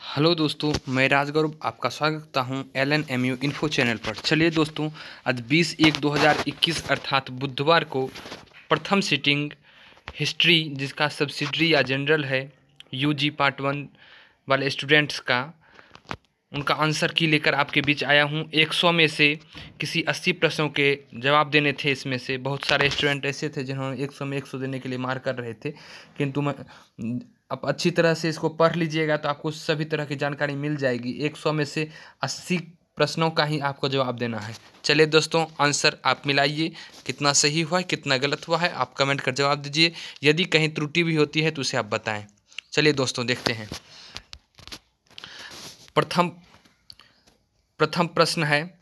Hello दोस्तों, मैं राजगौरव आपका स्वागत करता हूं LNMU इन्फो चैनल पर। चलिए दोस्तों, आज 20/1/2021 अर्थात बुधवार को प्रथम सिटिंग हिस्ट्री जिसका सब्सिडरी या जनरल है UG पार्ट 1 वाले स्टूडेंट्स का उनका आंसर की लेकर आपके बीच आया हूं। 100 में से किसी 80 प्रश्नों के जवाब देने थे। इसमें से बहुत सारे स्टूडेंट ऐसे थे जिन्होंने 100 में 100 देने के लिए मार कर रहे थे, किंतु मैं आप अच्छी तरह से इसको पढ़ लीजिएगा तो आपको सभी तरह की जानकारी मिल जाएगी। 100 में से 80 प्रश्नों का ही आपको जवाब देना है। चलिए दोस्तों, आंसर आप मिलाइए, कितना सही हुआ है कितना गलत हुआ है आप कमेंट कर जवाब दीजिए। यदि कहीं त्रुटि भी होती है तो उसे आप बताएं। चलिए दोस्तों, देखते हैं। प्रथम प्रश्न है,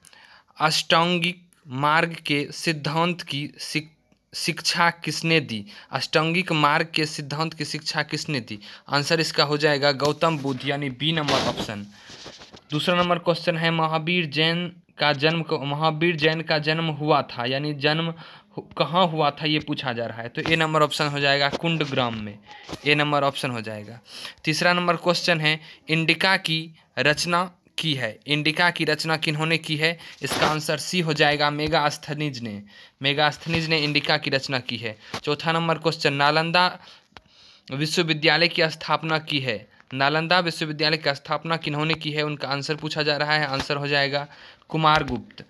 अष्टांगिक मार्ग के सिद्धांत की शिक्षा किसने दी? अष्टांगिक मार्ग के सिद्धांत की शिक्षा किसने दी? आंसर इसका हो जाएगा गौतम बुद्ध, यानी बी नंबर ऑप्शन। दूसरा नंबर क्वेश्चन है, महावीर जैन का जन्म हुआ था, यानी जन्म कहाँ हुआ था ये पूछा जा रहा है, तो ए नंबर ऑप्शन हो जाएगा कुंडग्राम में। ए नंबर ऑप्शन हो जाएगा। तीसरा नंबर क्वेश्चन है, इंडिका की रचना किन्होंने की है? इसका आंसर सी हो जाएगा मेगास्थनीज ने इंडिका की रचना की है। चौथा नंबर क्वेश्चन, नालंदा विश्वविद्यालय की स्थापना किन्होंने की है? उनका आंसर पूछा जा रहा है। आंसर हो जाएगा कुमारगुप्त।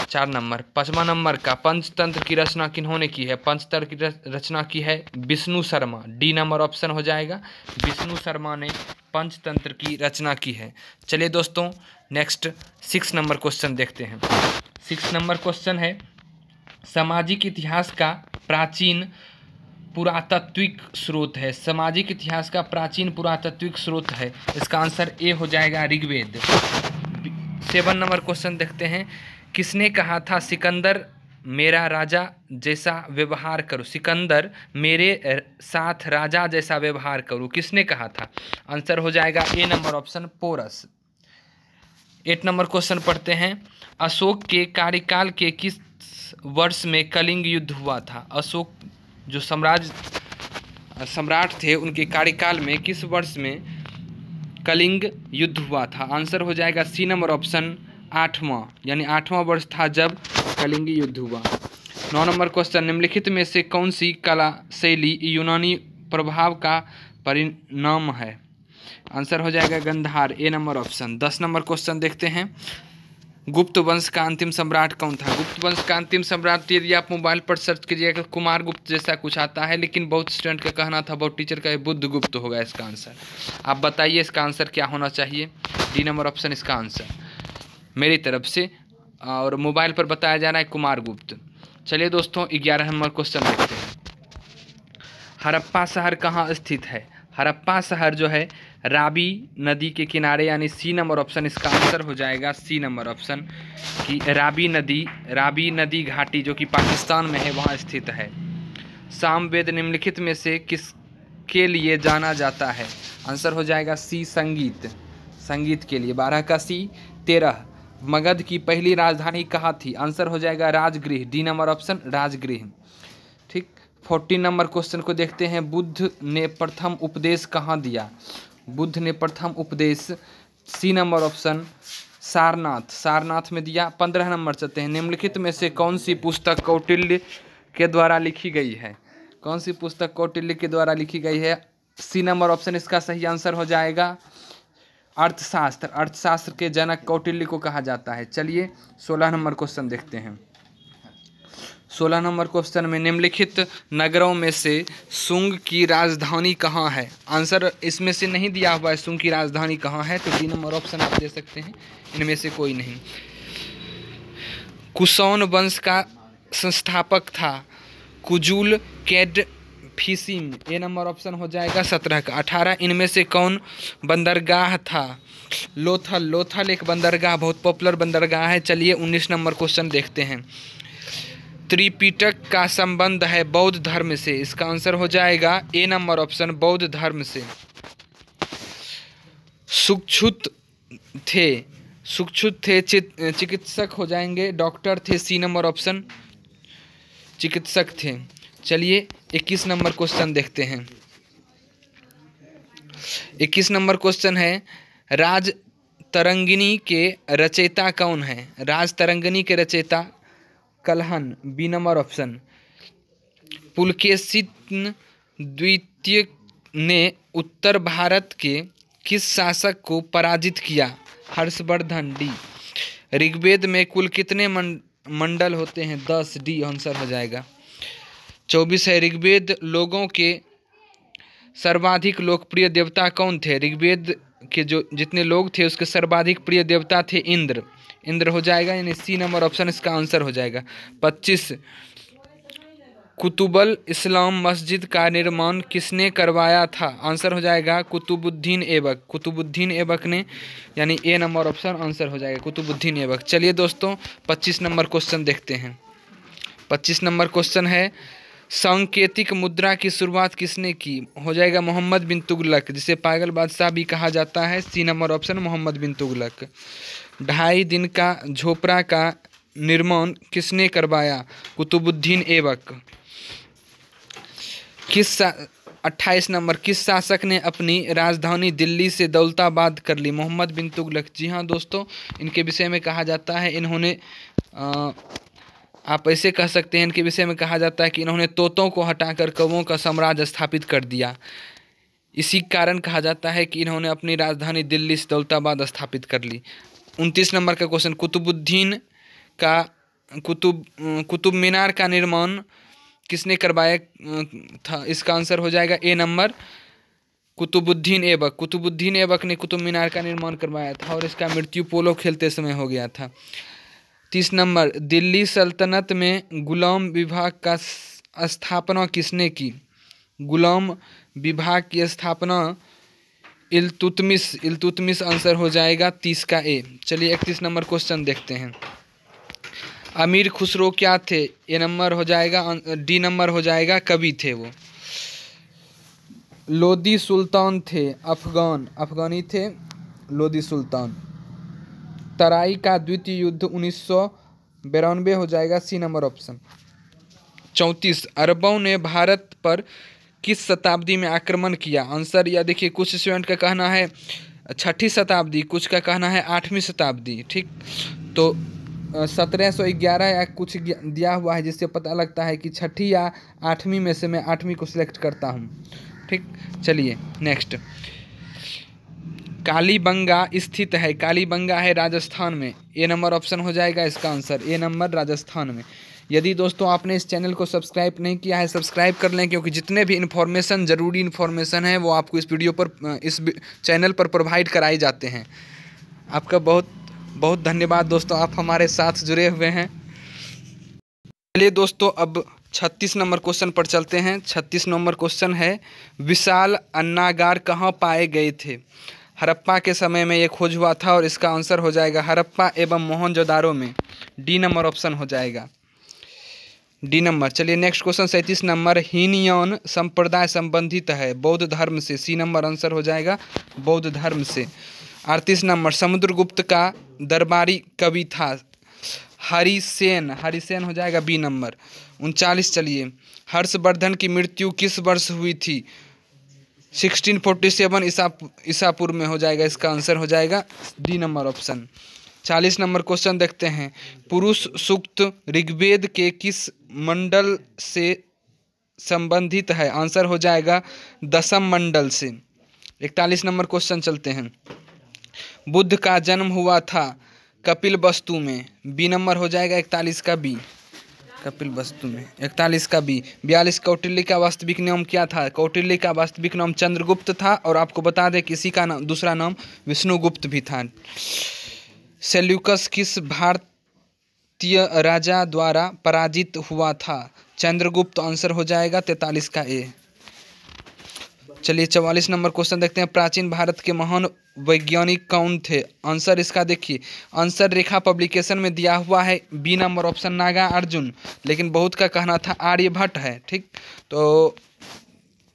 4 नंबर। 5वां नंबर का, पंचतंत्र की रचना किन्होंने की है? पंचतंत्र की रचना की है Vishnu Sharma. D number option हो जाएगा। विष्णु शर्मा ने पंचतंत्र की रचना की है। चलिए दोस्तों, नेक्स्ट 6 नंबर क्वेश्चन देखते हैं। 6 नंबर क्वेश्चन है, सामाजिक इतिहास का प्राचीन पुरातात्विक स्रोत है। सामाजिक इतिहास का प्राचीन पुरातात्विक स्रोत है। इसका आंसर ए हो जाएगा ऋग्वेद। 7 नंबर क्वेश्चन देखते हैं, किसने कहा था सिकंदर मेरा राजा जैसा व्यवहार करो? सिकंदर मेरे साथ राजा जैसा व्यवहार करो, किसने कहा था? आंसर हो जाएगा A number option Porus. 8 number question पढ़ते हैं, अशोक के कार्यकाल के किस वर्ष में कलिंग युद्ध हुआ था? अशोक जो सम्राट थे, उनके कार्यकाल में किस वर्ष में कलिंग युद्ध हुआ था? आंसर हो जाएगा सी नंबर ऑप्शन 8वां, यानी 8वां वर्ष था जब कलिंग युद्ध हुआ। 9 नंबर क्वेश्चन, निम्नलिखित में से कौन सी कला शैली यूनानी प्रभाव का परिणाम है? आंसर हो जाएगा गंधार। ए नंबर ऑप्शन। 10 नंबर क्वेश्चन देखते हैं, गुप्त वंश का अंतिम सम्राट कौन था? गुप्त वंश का अंतिम सम्राट, यदि आप मोबाइल पर सर्च कीजिएगा कुमारगुप्त जैसा कुछ आता है, लेकिन बहुत स्टूडेंट का कहना था, बहुत टीचर का, बुद्धगुप्त होगा इसका आंसर। आप बताइए इसका आंसर क्या होना चाहिए? डी नंबर ऑप्शन इसका आंसर मेरी तरफ से, और मोबाइल पर बताया जा रहा है कुमारगुप्त। चलिए दोस्तों, 11 नंबर क्वेश्चन देखते हैं, हड़प्पा शहर कहाँ स्थित है? हड़प्पा शहर जो है रावी नदी के किनारे, यानी सी नंबर ऑप्शन इसका आंसर हो जाएगा। सी नंबर ऑप्शन की रावी नदी घाटी जो कि पाकिस्तान में है, वहाँ स्थित है। सामवेद निम्नलिखित में से किसके लिए जाना जाता है? आंसर हो जाएगा सी संगीत के लिए। 12 का सी। 13, मगध की पहली राजधानी कहाँ थी? आंसर हो जाएगा Rajgriha. D number option Rajgriha. ठीक। 14 नंबर क्वेश्चन को देखते हैं, बुद्ध ने प्रथम उपदेश कहाँ दिया? बुद्ध ने प्रथम उपदेश सी नंबर ऑप्शन सारनाथ में दिया। 15 नंबर चलते हैं, निम्नलिखित में से कौन सी पुस्तक कौटिल्य के द्वारा लिखी गई है? कौन सी पुस्तक कौटिल्य के द्वारा लिखी गई है? सी नंबर ऑप्शन इसका सही आंसर हो जाएगा अर्थशास्त्र के जनक कौटिल्य को कहा जाता है। चलिए 16 नंबर क्वेश्चन देखते हैं। 16 नंबर क्वेश्चन में, निम्नलिखित नगरों में से शुंग की राजधानी कहाँ है? आंसर इसमें से नहीं दिया हुआ है शुंग की राजधानी कहाँ है, तो डी नंबर ऑप्शन आप दे सकते हैं, इनमें से कोई नहीं। कुषाण वंश का संस्थापक था कुजुल कैडफिसिम। ए नंबर ऑप्शन हो जाएगा 17 का। 18, इनमें से कौन बंदरगाह था? लोथल एक बंदरगाह, बहुत पॉपुलर बंदरगाह है। चलिए 19 नंबर क्वेश्चन देखते हैं, त्रिपिटक का संबंध है बौद्ध धर्म से? इसका आंसर हो जाएगा ए नंबर ऑप्शन बौद्ध धर्म से। सुक्षुत थे चिकित्सक हो जाएंगे, डॉक्टर थे। सी नंबर ऑप्शन चिकित्सक थे। चलिए 21 नंबर क्वेश्चन देखते हैं। 21 नंबर क्वेश्चन है, राज तरंगिणी के रचयिता कौन है? राज तरंगिणी के रचयिता Kalhana, B number option. Pulakeshin द्वितीय ने उत्तर भारत के किस शासक को पराजित किया? हर्षवर्धन, डी। ऋग्वेद में कुल कितने मंडल होते हैं? 10, डी आंसर हो जाएगा। 24 है, ऋग्वेद लोगों के सर्वाधिक लोकप्रिय देवता कौन थे? ऋग्वेद के जो जितने लोग थे उसके सर्वाधिक प्रिय देवता थे इंद्र। इंद्र हो जाएगा, यानी सी नंबर ऑप्शन इसका आंसर हो जाएगा। 25 कुतुबुल इस्लाम मस्जिद का निर्माण किसने करवाया था? आंसर हो जाएगा कुतुबुद्दीन ऐबक। कुतुबुद्दीन ऐबक ने, यानी ए नंबर ऑप्शन आंसर हो जाएगा कुतुबुद्दीन ऐबक। चलिए दोस्तों 25 नंबर क्वेश्चन देखते हैं। 25 नंबर क्वेश्चन है, सांकेतिक मुद्रा की शुरुआत किसने की? हो जाएगा मोहम्मद बिन तुगलक, जिसे पागल बादशाह भी कहा जाता है। सी नंबर ऑप्शन मोहम्मद बिन तुगलक। 2.5 दिन का झोपड़ा का निर्माण किसने करवाया? कुतुबुद्दीन ऐबक। 28 नंबर, किस शासक ने अपनी राजधानी दिल्ली से दौलताबाद कर ली? मोहम्मद बिन तुगलक। जी हाँ दोस्तों, इनके विषय में कहा जाता है इन्होंने आप ऐसे कह सकते हैं, इनके विषय में कहा जाता है कि इन्होंने तोतों को हटाकर कौवों का साम्राज्य स्थापित कर दिया। इसी कारण कहा जाता है कि इन्होंने अपनी राजधानी दिल्ली से दौलताबाद स्थापित कर ली। 29 नंबर का क्वेश्चन, कुतुब मीनार का निर्माण किसने करवाया था? इसका आंसर हो जाएगा ए नंबर कुतुबुद्दीन ऐबक। कुतुबुद्दीन ऐबक ने कुतुब मीनार का निर्माण करवाया था और इसका मृत्यु पोलो खेलते समय हो गया था। 30 नंबर, दिल्ली सल्तनत में गुलाम विभाग का स्थापना किसने की? गुलाम विभाग की स्थापना इल्तुतमिश आंसर हो जाएगा 30 का ए। चलिए 31 नंबर क्वेश्चन देखते हैं। अमीर खुसरो क्या थे? ए नंबर हो जाएगा, डी नंबर हो जाएगा कवि थे वो। लोदी सुल्तान थे, अफगानी थे लोदी सुल्तान। तराई का द्वितीय युद्ध 1992 हो जाएगा, सी नंबर ऑप्शन। 34 अरबों ने भारत पर किस शताब्दी में आक्रमण किया? आंसर या देखिए, कुछ स्टूडेंट का कहना है 6ठी शताब्दी, कुछ का कहना है 8वीं शताब्दी। ठीक, तो 1711 या कुछ दिया हुआ है, जिससे पता लगता है कि 6ठी या 8वीं में से मैं 8वीं को सिलेक्ट करता हूँ। ठीक, चलिए नेक्स्ट। कालीबंगा स्थित है, कालीबंगा है राजस्थान में। ए नंबर ऑप्शन हो जाएगा इसका आंसर, ए नंबर राजस्थान में। यदि दोस्तों आपने इस चैनल को सब्सक्राइब नहीं किया है, सब्सक्राइब कर लें, क्योंकि जितने भी इन्फॉर्मेशन, ज़रूरी इन्फॉर्मेशन है वो आपको इस वीडियो पर, इस चैनल पर प्रोवाइड कराए जाते हैं। आपका बहुत बहुत धन्यवाद दोस्तों, आप हमारे साथ जुड़े हुए हैं। चलिए दोस्तों अब 36 नंबर क्वेश्चन पर चलते हैं। 36 नंबर क्वेश्चन है, विशाल अन्नागार कहाँ पाए गए थे? हड़प्पा के समय में ये खोज हुआ था और इसका आंसर हो जाएगा हड़प्पा एवं मोहनजोदारो में। डी नंबर ऑप्शन हो जाएगा, डी नंबर। चलिए नेक्स्ट क्वेश्चन 37 नंबर, हीनयान संप्रदाय संबंधित है बौद्ध धर्म से? सी नंबर आंसर हो जाएगा बौद्ध धर्म से। 38 नंबर, समुद्रगुप्त का दरबारी कवि था? हरिसेन हो जाएगा, बी नंबर। 39 चलिए, हर्षवर्धन की मृत्यु किस वर्ष हुई थी? 1647 ईसापुर में हो जाएगा, इसका आंसर हो जाएगा D number option. 40 number question देखते हैं, पुरुष सूक्त ऋग्वेद के किस मंडल से संबंधित है? आंसर हो जाएगा 10वें मंडल से। 41 नंबर क्वेश्चन चलते हैं, बुद्ध का जन्म हुआ था कपिलवस्तु में? बी नंबर हो जाएगा 41 का बी, कपिलवस्तु में 41 का बी। 42 कौटिल्य का वास्तविक नाम क्या था? कौटिल्य का वास्तविक नाम चंद्रगुप्त था, और आपको बता दें कि इसी का नाम, दूसरा नाम विष्णुगुप्त भी था। सेल्यूकस किस भारतीय राजा द्वारा पराजित हुआ था? चंद्रगुप्त आंसर हो जाएगा 43 का ए। चलिए 44 नंबर क्वेश्चन देखते हैं, प्राचीन भारत के महान वैज्ञानिक कौन थे? आंसर इसका देखिए, आंसर रेखा पब्लिकेशन में दिया हुआ है, बी नंबर ऑप्शन नागार्जुन, लेकिन बहुत का कहना था आर्यभट्ट है। ठीक, तो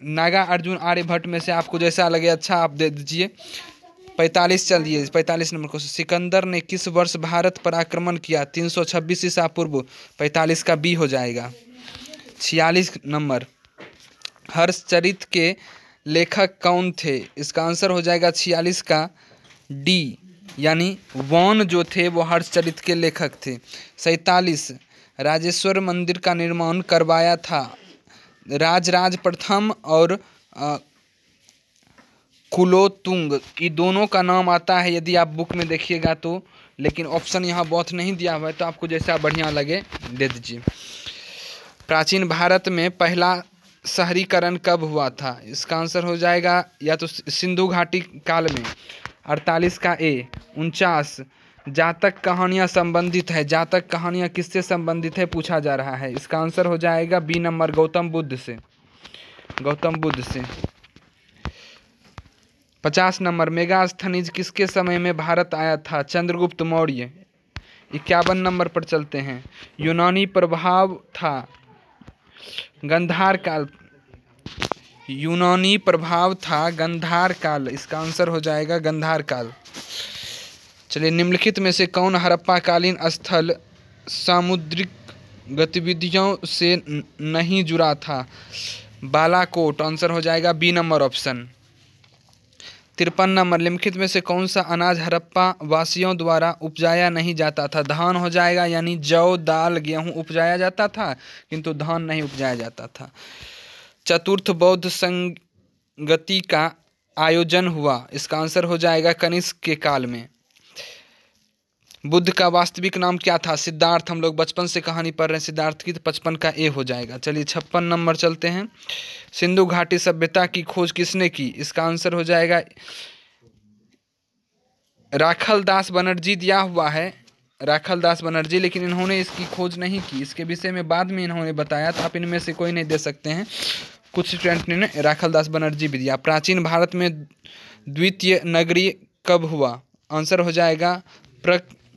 नागार्जुन आर्यभट्ट में से आपको जैसा लगे अच्छा आप दे दीजिए। 45 चलिए 45 नंबर क्वेश्चन, सिकंदर ने किस वर्ष भारत पर आक्रमण किया? 326 ईसा पूर्व, 45 का बी हो जाएगा। 46 नंबर, हर्षचरित के लेखक कौन थे? इसका आंसर हो जाएगा 46 का डी यानी वॉन जो थे वो हर्षचरित के लेखक थे। 47 राजेश्वर मंदिर का निर्माण करवाया था राजराज प्रथम और कुलोत्तुंग, ये दोनों का नाम आता है यदि आप बुक में देखिएगा तो, लेकिन ऑप्शन यहाँ बहुत नहीं दिया हुआ है तो आपको जैसा बढ़िया लगे दे दीजिए। प्राचीन भारत में पहला शहरीकरण कब हुआ था? इसका आंसर हो जाएगा या तो सिंधु घाटी काल में। 48 का ए। 49 जातक कहानियाँ संबंधित है, जातक कहानियाँ किससे संबंधित है पूछा जा रहा है। इसका आंसर हो जाएगा बी नंबर गौतम बुद्ध से, गौतम बुद्ध से। 50 नंबर मेगास्थनीज किसके समय में भारत आया था? चंद्रगुप्त मौर्य। 51 नंबर पर चलते हैं। यूनानी प्रभाव था गंधार काल, यूनानी प्रभाव था गंधार काल, इसका आंसर हो जाएगा गंधार काल। चलिए, निम्नलिखित में से कौन हड़प्पाकालीन स्थल सामुद्रिक गतिविधियों से नहीं जुड़ा था? बालाकोट, आंसर हो जाएगा बी नंबर ऑप्शन। 53 नंबर निम्नलिखित में से कौन सा अनाज हड़प्पा वासियों द्वारा उपजाया नहीं जाता था? धान हो जाएगा, यानी जौ दाल गेहूं उपजाया जाता था किंतु धान नहीं उपजाया जाता था। चतुर्थ बौद्ध संगति का आयोजन हुआ, इसका आंसर हो जाएगा कनिष्क के काल में। बुद्ध का वास्तविक नाम क्या था? सिद्धार्थ, हम लोग बचपन से कहानी पढ़ रहे हैं सिद्धार्थ की, तो 55 का ए हो जाएगा। चलिए 56 नंबर चलते हैं। सिंधु घाटी सभ्यता की खोज किसने की? इसका आंसर हो जाएगा राखल दास बनर्जी दिया हुआ है, राखल दास बनर्जी, लेकिन इन्होंने इसकी खोज नहीं की, इसके विषय में बाद में इन्होंने बताया, तो आप इनमें से कोई नहीं दे सकते हैं। कुछ स्टूडेंट ने राखल दास बनर्जी भी दिया। प्राचीन भारत में द्वितीय नगरीय कब हुआ? आंसर हो जाएगा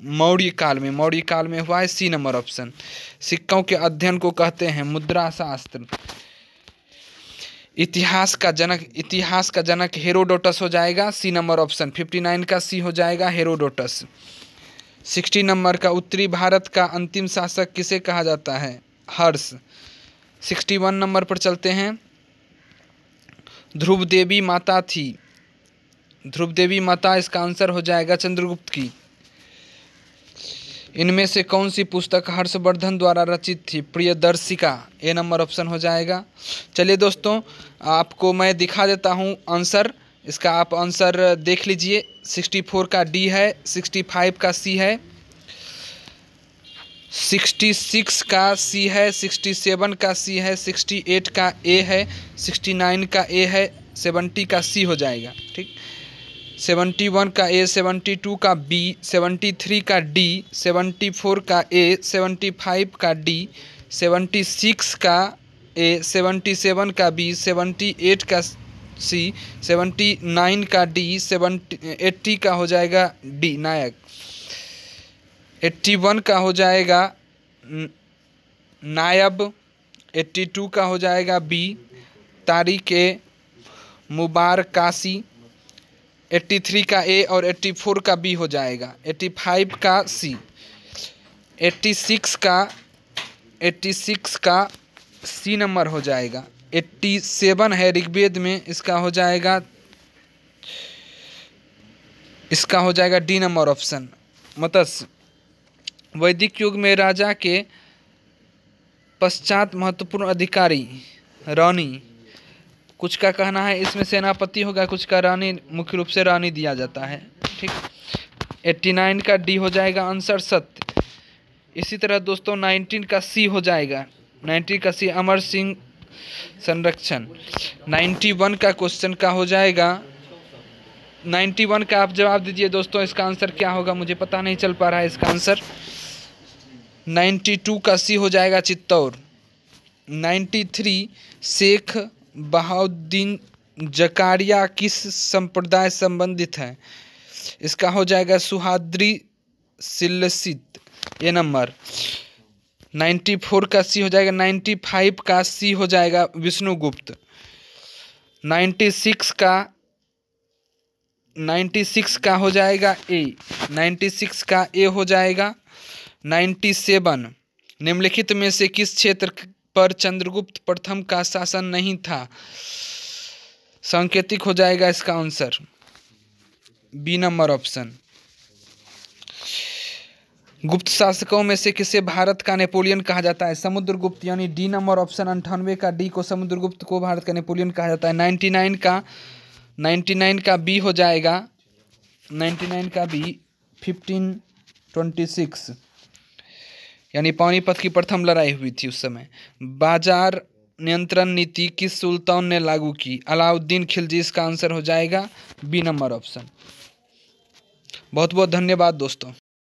मौर्य काल में, मौर्य काल में हुआ है, सी नंबर ऑप्शन। सिक्कों के अध्ययन को कहते हैं मुद्रा शास्त्र। इतिहास का जनक हेरोडोटस हो जाएगा, सी नंबर ऑप्शन। 59 का सी हो जाएगा हेरोडोटस। 60 नंबर का उत्तरी भारत का अंतिम शासक किसे कहा जाता है? हर्ष। 61 नंबर पर चलते हैं। ध्रुव देवी माता थी, ध्रुव देवी माता, इसका आंसर हो जाएगा चंद्रगुप्त की। इनमें से कौन सी पुस्तक हर्षवर्धन द्वारा रचित थी? प्रियदर्शिका, ए नंबर ऑप्शन हो जाएगा। चलिए दोस्तों, आपको मैं दिखा देता हूँ आंसर, इसका आप आंसर देख लीजिए। 64 का डी है, 65 का सी है, 66 का सी है, 67 का सी है, 68 का ए है, 69 का ए है, 70 का सी हो जाएगा। ठीक, 71 का ए, 72 का बी, 73 का डी, 74 का ए, 75 का डी, 76 का ए, 77 का बी, 78 का सी, 79 का डी, 80 का हो जाएगा डी नायक, 81 का हो जाएगा नायब, 82 का हो जाएगा बी तारिक ए मुबारकासी, 83 का ए और 84 का बी हो जाएगा, 85 का सी, 86 का सी नंबर हो जाएगा, 87 है ऋग्वेद में, इसका हो जाएगा डी नंबर ऑप्शन मत्स्य। वैदिक युग में राजा के पश्चात महत्वपूर्ण अधिकारी रानी, कुछ का कहना है इसमें सेनापति होगा, कुछ का रानी, मुख्य रूप से रानी दिया जाता है। ठीक, 89 का डी हो जाएगा आंसर सत्य। इसी तरह दोस्तों 19 का सी हो जाएगा, 19 का सी अमर सिंह संरक्षण। 91 का क्वेश्चन का हो जाएगा, 91 का आप जवाब दीजिए दोस्तों, इसका आंसर क्या होगा मुझे पता नहीं चल पा रहा है इसका आंसर। 92 का सी हो जाएगा चित्तौड़। 93 शेख बहाउद्दीन जकारिया किस संप्रदाय संबंधित है? इसका हो जाएगा सुहाद्री सिलसित, ये नंबर। 94 का सी हो जाएगा, 95 का सी हो जाएगा विष्णुगुप्त। 96 का हो जाएगा ए, 96 का ए हो जाएगा। 97 निम्नलिखित में से किस क्षेत्र पर चंद्रगुप्त प्रथम का शासन नहीं था? सांकेतिक हो जाएगा इसका आंसर। B number option. गुप्त शासकों में से किसे भारत का नेपोलियन कहा जाता है? समुद्रगुप्त, यानी डी नंबर ऑप्शन। 98 का डी को समुद्रगुप्त को भारत का नेपोलियन कहा जाता है। 99 का बी हो जाएगा, 99 का बी 1526, यानी पानीपत की प्रथम लड़ाई हुई थी उस समय। बाजार नियंत्रण नीति किस सुल्तान ने लागू की? अलाउद्दीन खिलजी। इसका आंसर हो जाएगा बी नंबर ऑप्शन। बहुत बहुत धन्यवाद दोस्तों।